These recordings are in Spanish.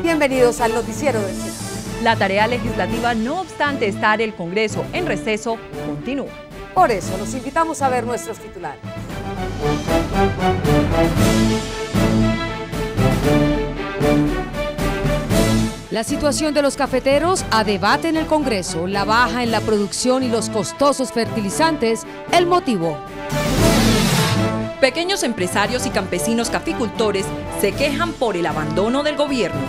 Bienvenidos al Noticiero del Senado. La tarea legislativa, no obstante estar el Congreso en receso, continúa. Por eso los invitamos a ver nuestros titulares. La situación de los cafeteros a debate en el Congreso, la baja en la producción y los costosos fertilizantes, el motivo. Pequeños empresarios y campesinos caficultores se quejan por el abandono del gobierno.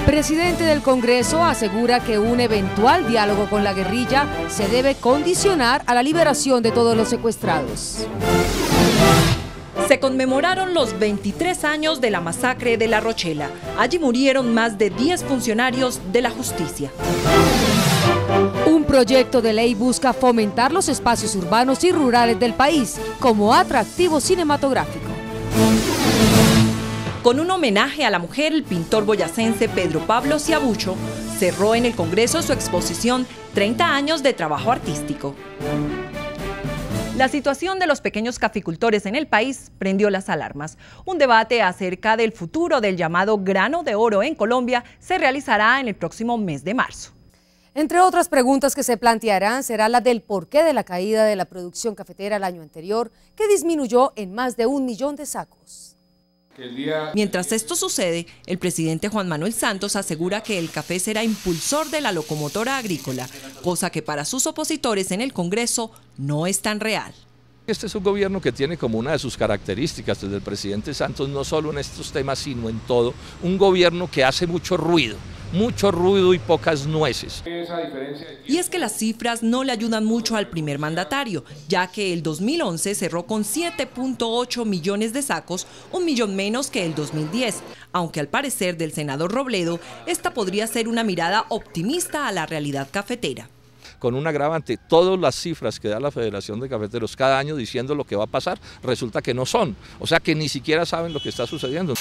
Presidente del Congreso asegura que un eventual diálogo con la guerrilla se debe condicionar a la liberación de todos los secuestrados. Se conmemoraron los 23 años de la masacre de La Rochela. Allí murieron más de 10 funcionarios de la justicia. Un proyecto de ley busca fomentar los espacios urbanos y rurales del país como atractivo cinematográfico. Con un homenaje a la mujer, el pintor boyacense Pedro Pablo Ciabucho cerró en el Congreso su exposición 30 años de trabajo artístico. La situación de los pequeños caficultores en el país prendió las alarmas. Un debate acerca del futuro del llamado grano de oro en Colombia se realizará en el próximo mes de marzo. Entre otras preguntas que se plantearán será la del porqué de la caída de la producción cafetera el año anterior, que disminuyó en más de 1 millón de sacos. Mientras esto sucede, el presidente Juan Manuel Santos asegura que el café será impulsor de la locomotora agrícola, cosa que para sus opositores en el Congreso no es tan real. Este es un gobierno que tiene como una de sus características desde el presidente Santos, no solo en estos temas, sino en todo, un gobierno que hace mucho ruido y pocas nueces. Y es que las cifras no le ayudan mucho al primer mandatario, ya que el 2011 cerró con 7.8 millones de sacos, 1 millón menos que el 2010, aunque al parecer del senador Robledo, esta podría ser una mirada optimista a la realidad cafetera. Con un agravante, todas las cifras que da la Federación de Cafeteros cada año diciendo lo que va a pasar, resulta que no son, o sea que ni siquiera saben lo que está sucediendo.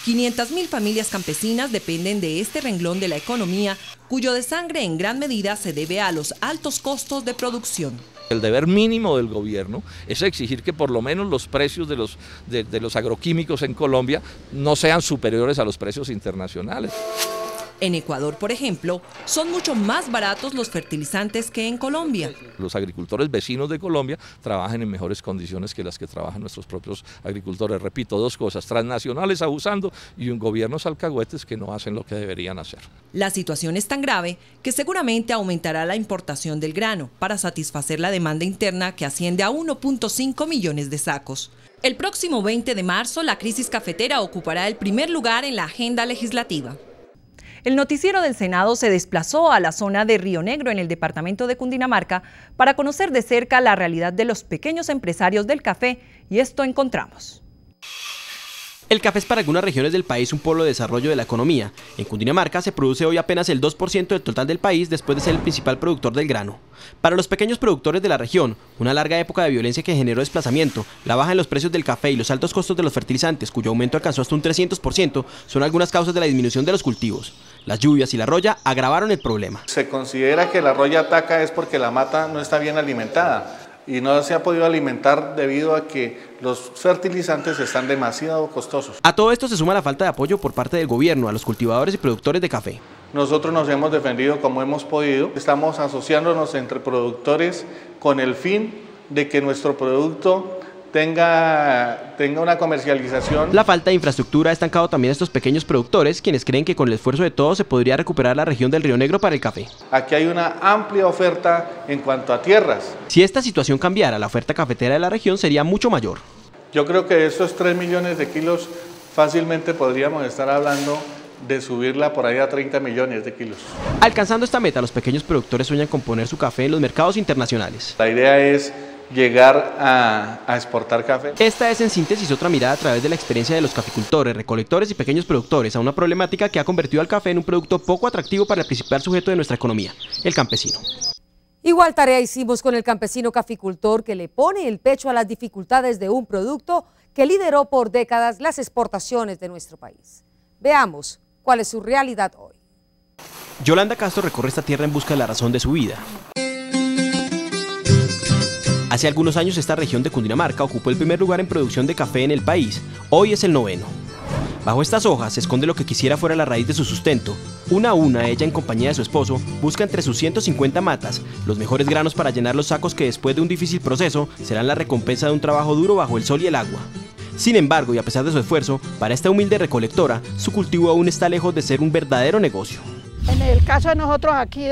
500.000 familias campesinas dependen de este renglón de la economía, cuyo desangre en gran medida se debe a los altos costos de producción. El deber mínimo del gobierno es exigir que por lo menos los precios de los agroquímicos en Colombia no sean superiores a los precios internacionales. En Ecuador, por ejemplo, son mucho más baratos los fertilizantes que en Colombia. Los agricultores vecinos de Colombia trabajan en mejores condiciones que las que trabajan nuestros propios agricultores. Repito, 2 cosas, transnacionales abusando y un gobiernos alcahuetes que no hacen lo que deberían hacer. La situación es tan grave que seguramente aumentará la importación del grano para satisfacer la demanda interna que asciende a 1.5 millones de sacos. El próximo 20 de marzo, la crisis cafetera ocupará el primer lugar en la agenda legislativa. El noticiero del Senado se desplazó a la zona de Río Negro en el departamento de Cundinamarca para conocer de cerca la realidad de los pequeños empresarios del café, y esto encontramos. El café es para algunas regiones del país un polo de desarrollo de la economía. En Cundinamarca se produce hoy apenas el 2% del total del país después de ser el principal productor del grano. Para los pequeños productores de la región, una larga época de violencia que generó desplazamiento, la baja en los precios del café y los altos costos de los fertilizantes, cuyo aumento alcanzó hasta un 300%, son algunas causas de la disminución de los cultivos. Las lluvias y la roya agravaron el problema. Se considera que la roya ataca es porque la mata no está bien alimentada y no se ha podido alimentar debido a que los fertilizantes están demasiado costosos. A todo esto se suma la falta de apoyo por parte del gobierno a los cultivadores y productores de café. Nosotros nos hemos defendido como hemos podido, estamos asociándonos entre productores con el fin de que nuestro producto tenga una comercialización. La falta de infraestructura ha estancado también a estos pequeños productores, quienes creen que con el esfuerzo de todos se podría recuperar la región del Río Negro para el café. Aquí hay una amplia oferta en cuanto a tierras. Si esta situación cambiara, la oferta cafetera de la región sería mucho mayor. Yo creo que estos 3 millones de kilos fácilmente podríamos estar hablando de subirla por ahí a 30 millones de kilos. Alcanzando esta meta, los pequeños productores sueñan con poner su café en los mercados internacionales. La idea es llegar a exportar café. Esta es en síntesis otra mirada a través de la experiencia de los caficultores, recolectores y pequeños productores a una problemática que ha convertido al café en un producto poco atractivo para el principal sujeto de nuestra economía, el campesino. Igual tarea hicimos con el campesino caficultor que le pone el pecho a las dificultades de un producto que lideró por décadas las exportaciones de nuestro país. Veamos cuál es su realidad hoy. Yolanda Castro recorre esta tierra en busca de la razón de su vida. Hace algunos años esta región de Cundinamarca ocupó el primer lugar en producción de café en el país, hoy es el 9º. Bajo estas hojas se esconde lo que quisiera fuera la raíz de su sustento. Una a una, ella en compañía de su esposo busca entre sus 150 matas los mejores granos para llenar los sacos que después de un difícil proceso serán la recompensa de un trabajo duro bajo el sol y el agua. Sin embargo, y a pesar de su esfuerzo, para esta humilde recolectora, su cultivo aún está lejos de ser un verdadero negocio. En el caso de nosotros aquí,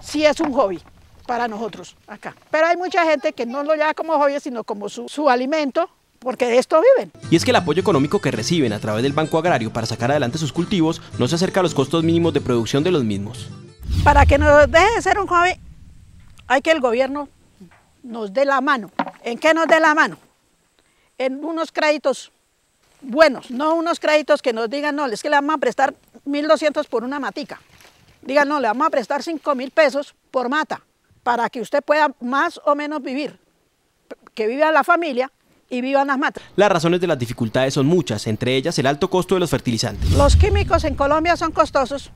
sí es un hobby para nosotros acá. Pero hay mucha gente que no lo lleva como hobby, sino como su alimento, porque de esto viven. Y es que el apoyo económico que reciben a través del Banco Agrario para sacar adelante sus cultivos no se acerca a los costos mínimos de producción de los mismos. Para que nos deje de ser un hobby, hay que el gobierno nos dé la mano. ¿En qué nos dé la mano? En unos créditos buenos, no unos créditos que nos digan, no, es que le vamos a prestar 1.200 por una matica. Digan, no, le vamos a prestar 5.000 pesos por mata, para que usted pueda más o menos vivir, que viva la familia y vivan las matas. Las razones de las dificultades son muchas, entre ellas el alto costo de los fertilizantes. Los químicos en Colombia son costosos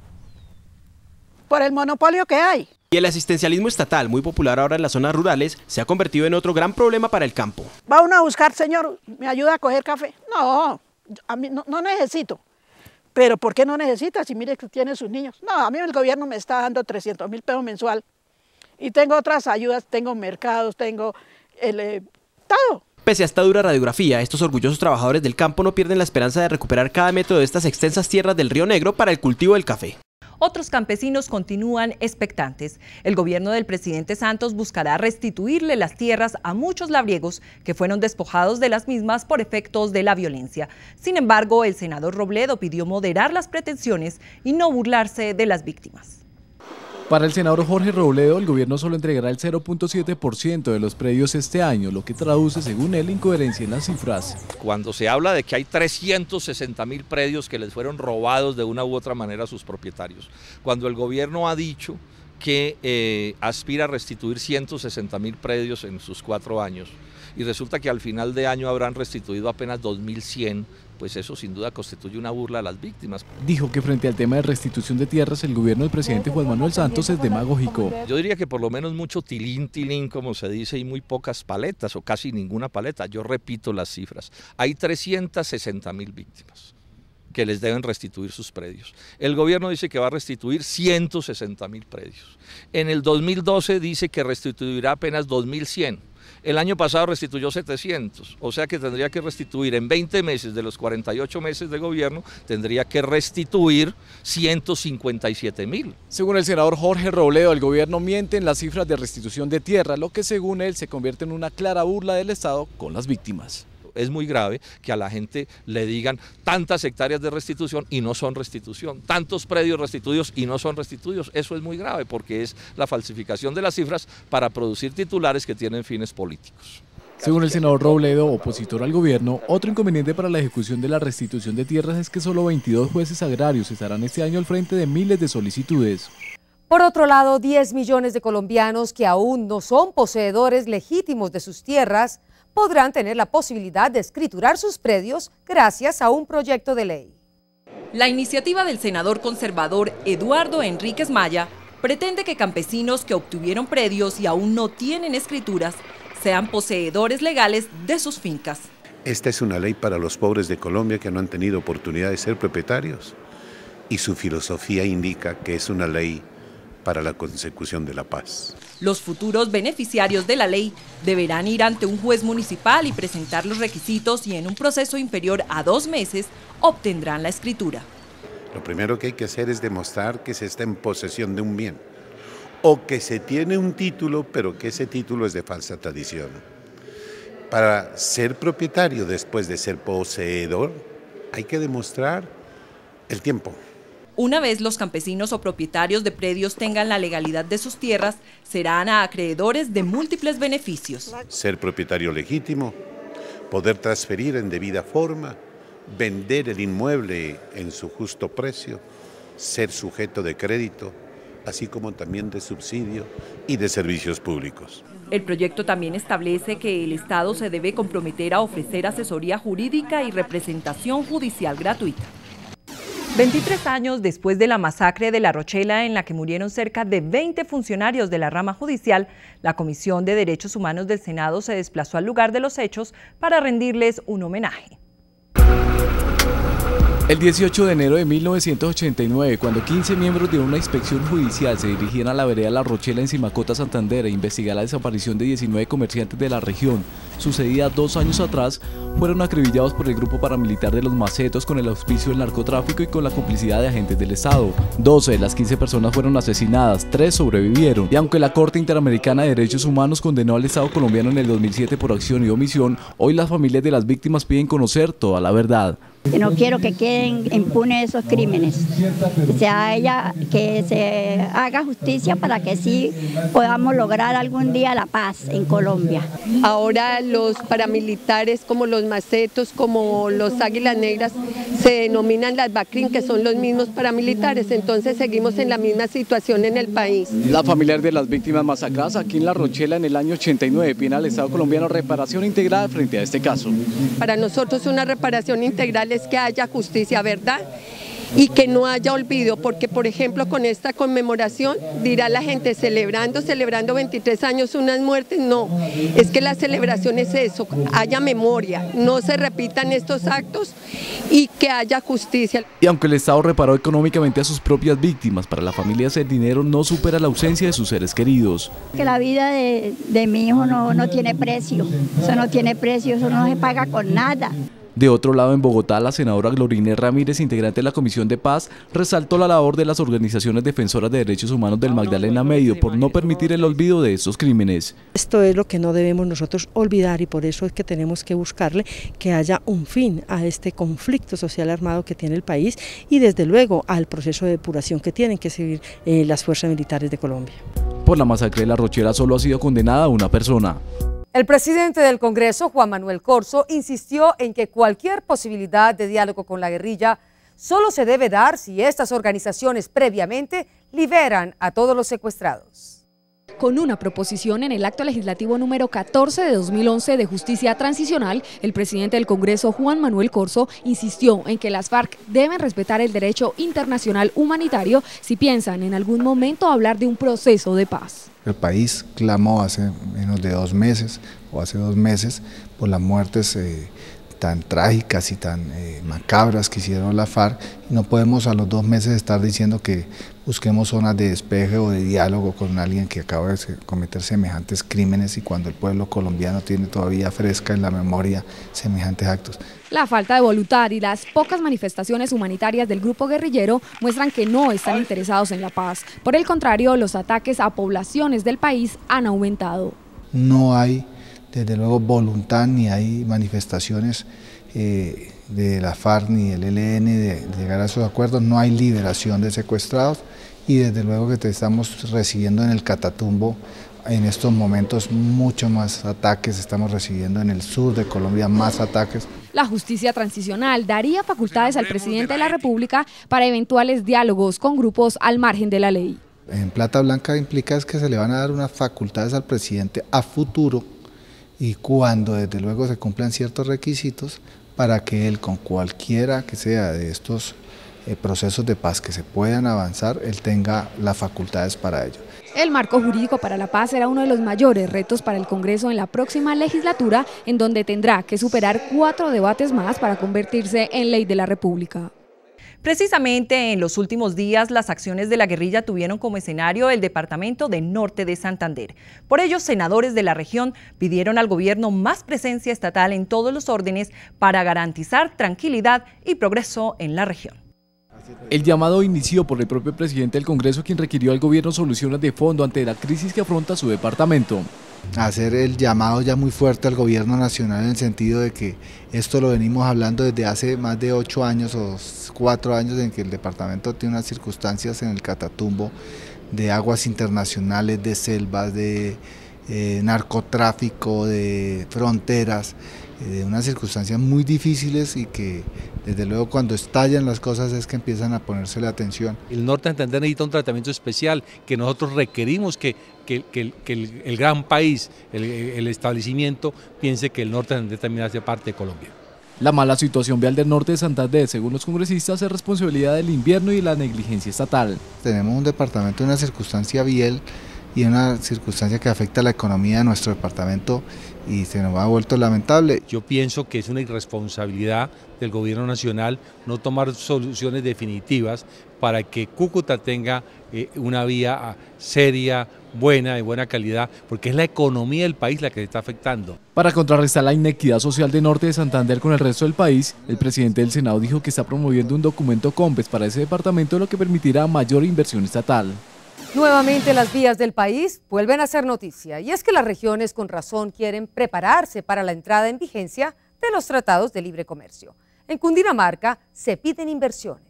por el monopolio que hay. Y el asistencialismo estatal, muy popular ahora en las zonas rurales, se ha convertido en otro gran problema para el campo. Va uno a buscar, señor, ¿me ayuda a coger café? No, a mí no necesito. ¿Pero por qué no necesita si mire que tiene sus niños? No, a mí el gobierno me está dando 300.000 pesos mensual. Y tengo otras ayudas, tengo mercados, tengo todo. Pese a esta dura radiografía, estos orgullosos trabajadores del campo no pierden la esperanza de recuperar cada metro de estas extensas tierras del Río Negro para el cultivo del café. Otros campesinos continúan expectantes. El gobierno del presidente Santos buscará restituirle las tierras a muchos labriegos que fueron despojados de las mismas por efectos de la violencia. Sin embargo, el senador Robledo pidió moderar las pretensiones y no burlarse de las víctimas. Para el senador Jorge Robledo, el gobierno solo entregará el 0.7% de los predios este año, lo que traduce, según él, incoherencia en las cifras. Cuando se habla de que hay 360.000 predios que les fueron robados de una u otra manera a sus propietarios, cuando el gobierno ha dicho que aspira a restituir 160.000 predios en sus 4 años, y resulta que al final de año habrán restituido apenas 2.100, pues eso sin duda constituye una burla a las víctimas. Dijo que frente al tema de restitución de tierras, el gobierno del presidente Juan Manuel Santos es demagógico. Yo diría que por lo menos mucho tilín, como se dice, y muy pocas paletas, o casi ninguna paleta. Yo repito las cifras. Hay 360.000 víctimas que les deben restituir sus predios. El gobierno dice que va a restituir 160.000 predios. En el 2012 dice que restituirá apenas 2.100. El año pasado restituyó 700, o sea que tendría que restituir en 20 meses de los 48 meses de gobierno, tendría que restituir 157.000. Según el senador Jorge Robledo, el gobierno miente en las cifras de restitución de tierra, lo que según él se convierte en una clara burla del Estado con las víctimas. Es muy grave que a la gente le digan tantas hectáreas de restitución y no son restitución, tantos predios restituidos y no son restituidos. Eso es muy grave porque es la falsificación de las cifras para producir titulares que tienen fines políticos. Según el senador Robledo, opositor al gobierno, otro inconveniente para la ejecución de la restitución de tierras es que solo 22 jueces agrarios estarán este año al frente de miles de solicitudes. Por otro lado, 10 millones de colombianos que aún no son poseedores legítimos de sus tierras podrán tener la posibilidad de escriturar sus predios gracias a un proyecto de ley. La iniciativa del senador conservador Eduardo Enríquez Maya pretende que campesinos que obtuvieron predios y aún no tienen escrituras sean poseedores legales de sus fincas. Esta es una ley para los pobres de Colombia que no han tenido oportunidad de ser propietarios y su filosofía indica que es una ley para la consecución de la paz. Los futuros beneficiarios de la ley deberán ir ante un juez municipal y presentar los requisitos y en un proceso inferior a 2 meses obtendrán la escritura. Lo primero que hay que hacer es demostrar que se está en posesión de un bien o que se tiene un título, pero que ese título es de falsa tradición. Para ser propietario después de ser poseedor hay que demostrar el tiempo. Una vez los campesinos o propietarios de predios tengan la legalidad de sus tierras, serán acreedores de múltiples beneficios. Ser propietario legítimo, poder transferir en debida forma, vender el inmueble en su justo precio, ser sujeto de crédito, así como también de subsidio y de servicios públicos. El proyecto también establece que el Estado se debe comprometer a ofrecer asesoría jurídica y representación judicial gratuita. 23 años después de la masacre de La Rochela, en la que murieron cerca de 20 funcionarios de la rama judicial, la Comisión de Derechos Humanos del Senado se desplazó al lugar de los hechos para rendirles un homenaje. El 18 de enero de 1989, cuando 15 miembros de una inspección judicial se dirigían a la vereda La Rochela en Simacota, Santander, a investigar la desaparición de 19 comerciantes de la región, sucedida 2 años atrás, fueron acribillados por el grupo paramilitar de los Macetos con el auspicio del narcotráfico y con la complicidad de agentes del Estado. 12 de las 15 personas fueron asesinadas, 3 sobrevivieron, y aunque la Corte Interamericana de Derechos Humanos condenó al Estado colombiano en el 2007 por acción y omisión, hoy las familias de las víctimas piden conocer toda la verdad. No quiero que queden impunes esos crímenes, que se haga justicia para que sí podamos lograr algún día la paz en Colombia. Ahora los paramilitares como los Macetos, como los Águilas Negras, se denominan las BACRIM, que son los mismos paramilitares, entonces seguimos en la misma situación en el país. Las familiares de las víctimas masacradas aquí en La Rochela en el año 89 piden al Estado colombiano reparación integral frente a este caso. Para nosotros una reparación integral es que haya justicia, ¿verdad? Y que no haya olvido, porque por ejemplo con esta conmemoración dirá la gente celebrando 23 años unas muertes, no, es que la celebración es eso, haya memoria, no se repitan estos actos y que haya justicia. Y aunque el Estado reparó económicamente a sus propias víctimas, para las familias el dinero no supera la ausencia de sus seres queridos. Que la vida de mi hijo no tiene precio, eso no tiene precio, eso no se paga con nada. De otro lado, en Bogotá, la senadora Glorinés Ramírez, integrante de la Comisión de Paz, resaltó la labor de las organizaciones defensoras de derechos humanos del Magdalena Medio por no permitir el olvido de estos crímenes. Esto es lo que no debemos nosotros olvidar y por eso es que tenemos que buscarle que haya un fin a este conflicto social armado que tiene el país y desde luego al proceso de depuración que tienen que seguir las fuerzas militares de Colombia. Por la masacre de La Rochela solo ha sido condenada una persona. El presidente del Congreso, Juan Manuel Corzo, insistió en que cualquier posibilidad de diálogo con la guerrilla solo se debe dar si estas organizaciones previamente liberan a todos los secuestrados. Con una proposición en el acto legislativo número 14 de 2011 de Justicia Transicional, el presidente del Congreso, Juan Manuel Corzo, insistió en que las FARC deben respetar el derecho internacional humanitario si piensan en algún momento hablar de un proceso de paz. El país clamó hace menos de 2 meses o hace 2 meses por las muertes tan trágicas y tan macabras que hicieron la FARC y no podemos a los 2 meses estar diciendo que busquemos zonas de despeje o de diálogo con alguien que acaba de cometer semejantes crímenes y cuando el pueblo colombiano tiene todavía fresca en la memoria semejantes actos. La falta de voluntad y las pocas manifestaciones humanitarias del grupo guerrillero muestran que no están interesados en la paz. Por el contrario, los ataques a poblaciones del país han aumentado. No hay desde luego voluntad ni hay manifestaciones de la FARC ni del ELN de llegar a esos acuerdos, no hay liberación de secuestrados y desde luego que estamos recibiendo en el Catatumbo en estos momentos mucho más ataques, estamos recibiendo en el sur de Colombia más ataques. La justicia transicional daría facultades al presidente de la República para eventuales diálogos con grupos al margen de la ley. En plata blanca implica es que se le van a dar unas facultades al presidente a futuro y cuando desde luego se cumplan ciertos requisitos para que él con cualquiera que sea de estos procesos de paz que se puedan avanzar, él tenga las facultades para ello. El marco jurídico para la paz será uno de los mayores retos para el Congreso en la próxima legislatura, en donde tendrá que superar 4 debates más para convertirse en ley de la República. Precisamente en los últimos días, las acciones de la guerrilla tuvieron como escenario el departamento de Norte de Santander. Por ello, senadores de la región pidieron al gobierno más presencia estatal en todos los órdenes para garantizar tranquilidad y progreso en la región. El llamado inició por el propio presidente del Congreso, quien requirió al gobierno soluciones de fondo ante la crisis que afronta su departamento. Hacer el llamado ya muy fuerte al gobierno nacional en el sentido de que esto lo venimos hablando desde hace más de 8 años o 4 años en que el departamento tiene unas circunstancias en el Catatumbo de aguas internacionales, de selvas, de narcotráfico, de fronteras, de unas circunstancias muy difíciles y que desde luego cuando estallan las cosas es que empiezan a ponerse la atención. El Norte de Santander necesita un tratamiento especial que nosotros requerimos que el gran país, el establecimiento, piense que el Norte de Santander también hace parte de Colombia. La mala situación vial del norte de Santander, según los congresistas, es responsabilidad del invierno y la negligencia estatal. Tenemos un departamento en una circunstancia vial y una circunstancia que afecta a la economía de nuestro departamento y se nos ha vuelto lamentable. Yo pienso que es una irresponsabilidad del gobierno nacional no tomar soluciones definitivas para que Cúcuta tenga una vía seria, buena, de buena calidad, porque es la economía del país la que se está afectando. Para contrarrestar la inequidad social de Norte de Santander con el resto del país, el presidente del Senado dijo que está promoviendo un documento COMPES para ese departamento, lo que permitirá mayor inversión estatal. Nuevamente las vías del país vuelven a ser noticia, y es que las regiones con razón quieren prepararse para la entrada en vigencia de los tratados de libre comercio. En Cundinamarca se piden inversiones.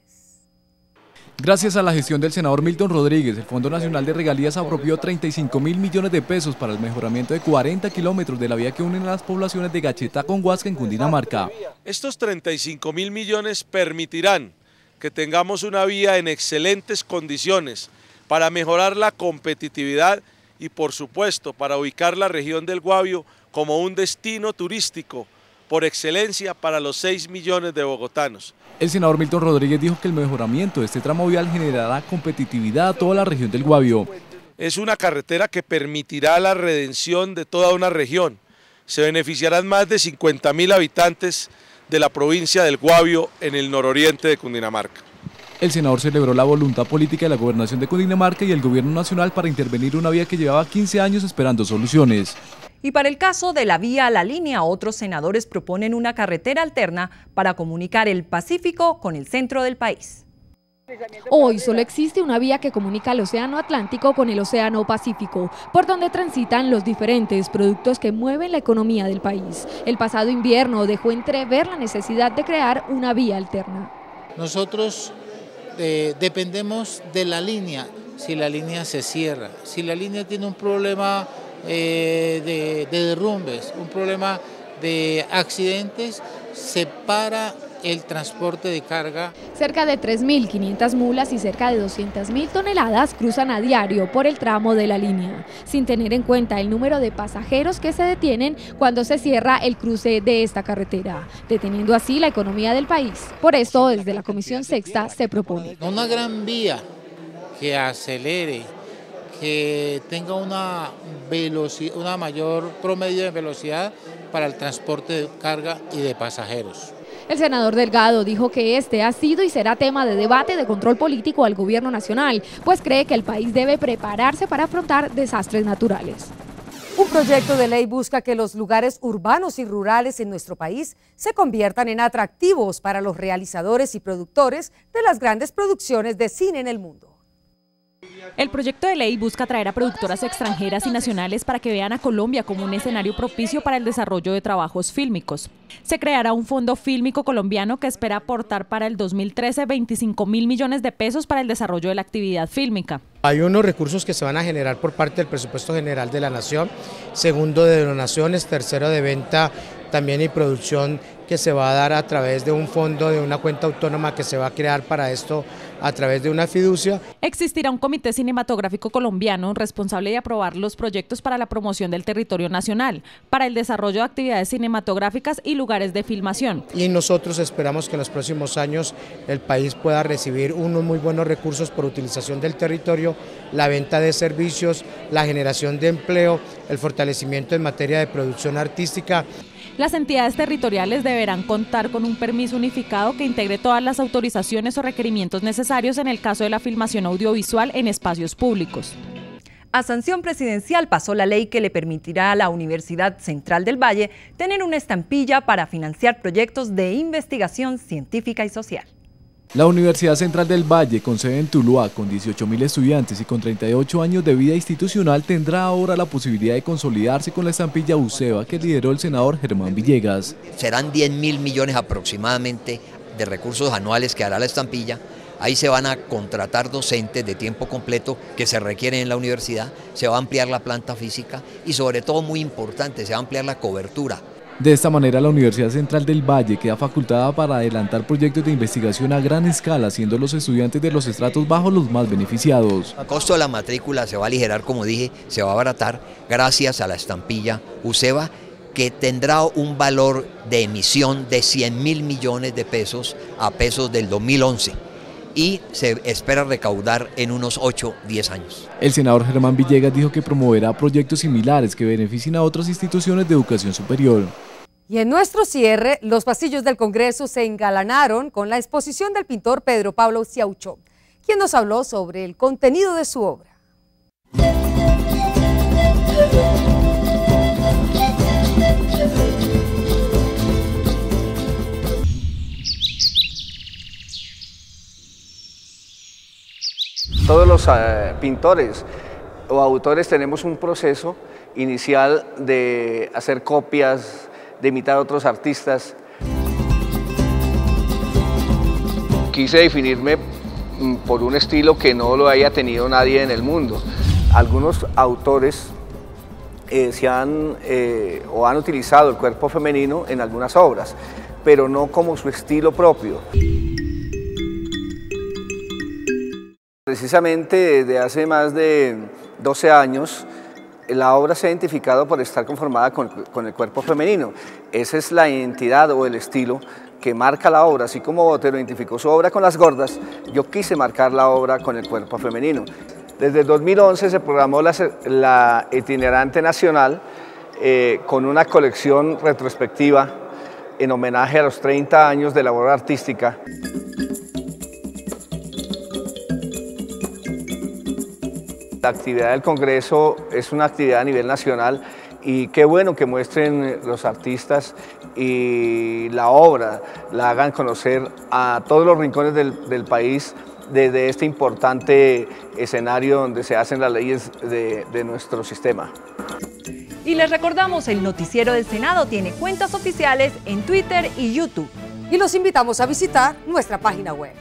Gracias a la gestión del senador Milton Rodríguez, el Fondo Nacional de Regalías apropió 35.000 millones de pesos para el mejoramiento de 40 kilómetros de la vía que unen a las poblaciones de Gacheta con Huasca en Cundinamarca. Estos 35.000 millones permitirán que tengamos una vía en excelentes condiciones para mejorar la competitividad y, por supuesto, para ubicar la región del Guavio como un destino turístico por excelencia para los 6 millones de bogotanos. El senador Milton Rodríguez dijo que el mejoramiento de este tramo vial generará competitividad a toda la región del Guavio. Es una carretera que permitirá la redención de toda una región. Se beneficiarán más de 50.000 habitantes de la provincia del Guavio en el nororiente de Cundinamarca. El senador celebró la voluntad política de la gobernación de Cundinamarca y el gobierno nacional para intervenir una vía que llevaba 15 años esperando soluciones. Y para el caso de la vía a la línea, otros senadores proponen una carretera alterna para comunicar el Pacífico con el centro del país. Hoy solo existe una vía que comunica el Océano Atlántico con el Océano Pacífico, por donde transitan los diferentes productos que mueven la economía del país. El pasado invierno dejó entrever la necesidad de crear una vía alterna. Nosotros dependemos de la línea, si la línea se cierra, si la línea tiene un problema de derrumbes, un problema de accidentes, se para el transporte de carga. Cerca de 3.500 mulas y cerca de 200.000 toneladas cruzan a diario por el tramo de la línea, sin tener en cuenta el número de pasajeros que se detienen cuando se cierra el cruce de esta carretera, deteniendo así la economía del país. Por esto, desde la Comisión Sexta se propone una gran vía que acelere, que tenga una mayor promedio de velocidad para el transporte de carga y de pasajeros. El senador Delgado dijo que este ha sido y será tema de debate de control político al gobierno nacional, pues cree que el país debe prepararse para afrontar desastres naturales. Un proyecto de ley busca que los lugares urbanos y rurales en nuestro país se conviertan en atractivos para los realizadores y productores de las grandes producciones de cine en el mundo. El proyecto de ley busca atraer a productoras extranjeras y nacionales para que vean a Colombia como un escenario propicio para el desarrollo de trabajos fílmicos. Se creará un fondo fílmico colombiano que espera aportar para el 2013 25.000 millones de pesos para el desarrollo de la actividad fílmica. Hay unos recursos que se van a generar por parte del presupuesto general de la Nación, segundo de donaciones, tercero de venta también y producción que se va a dar a través de un fondo, de una cuenta autónoma que se va a crear para esto a través de una fiducia. Existirá un comité cinematográfico colombiano responsable de aprobar los proyectos para la promoción del territorio nacional, para el desarrollo de actividades cinematográficas y lugares de filmación. Y nosotros esperamos que en los próximos años el país pueda recibir unos muy buenos recursos por utilización del territorio, la venta de servicios, la generación de empleo, el fortalecimiento en materia de producción artística. Las entidades territoriales deberán contar con un permiso unificado que integre todas las autorizaciones o requerimientos necesarios en el caso de la filmación audiovisual en espacios públicos. A sanción presidencial pasó la ley que le permitirá a la Universidad Central del Valle tener una estampilla para financiar proyectos de investigación científica y social. La Universidad Central del Valle, con sede en Tuluá, con 18.000 estudiantes y con 38 años de vida institucional, tendrá ahora la posibilidad de consolidarse con la estampilla UCEBA que lideró el senador Germán Villegas. Serán 10.000 millones aproximadamente de recursos anuales que hará la estampilla. Ahí se van a contratar docentes de tiempo completo que se requieren en la universidad, se va a ampliar la planta física y sobre todo, muy importante, se va a ampliar la cobertura. De esta manera, la Universidad Central del Valle queda facultada para adelantar proyectos de investigación a gran escala, siendo los estudiantes de los estratos bajos los más beneficiados. El costo de la matrícula se va a aligerar, como dije, se va a abaratar gracias a la estampilla UCEBA, que tendrá un valor de emisión de 100.000 millones de pesos a pesos del 2011. y se espera recaudar en unos 8-10 años. El senador Germán Villegas dijo que promoverá proyectos similares que beneficien a otras instituciones de educación superior. Y en nuestro cierre, los pasillos del Congreso se engalanaron con la exposición del pintor Pedro Pablo Ciaucho, quien nos habló sobre el contenido de su obra. Todos los pintores o autores tenemos un proceso inicial de hacer copias, de imitar a otros artistas. Quise definirme por un estilo que no lo haya tenido nadie en el mundo. Algunos autores han utilizado el cuerpo femenino en algunas obras, pero no como su estilo propio. Precisamente desde hace más de 12 años, la obra se ha identificado por estar conformada con el cuerpo femenino. Esa es la identidad o el estilo que marca la obra. Así como Botero identificó su obra con las gordas, yo quise marcar la obra con el cuerpo femenino. Desde el 2011 se programó la itinerante nacional con una colección retrospectiva en homenaje a los 30 años de la obra artística. La actividad del Congreso es una actividad a nivel nacional y qué bueno que muestren los artistas y la obra, la hagan conocer a todos los rincones del país desde este importante escenario donde se hacen las leyes de nuestro sistema. Y les recordamos, el Noticiero del Senado tiene cuentas oficiales en Twitter y YouTube. Y los invitamos a visitar nuestra página web.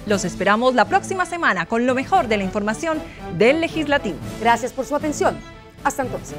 Los esperamos la próxima semana con lo mejor de la información del Legislativo. Gracias por su atención. Hasta entonces.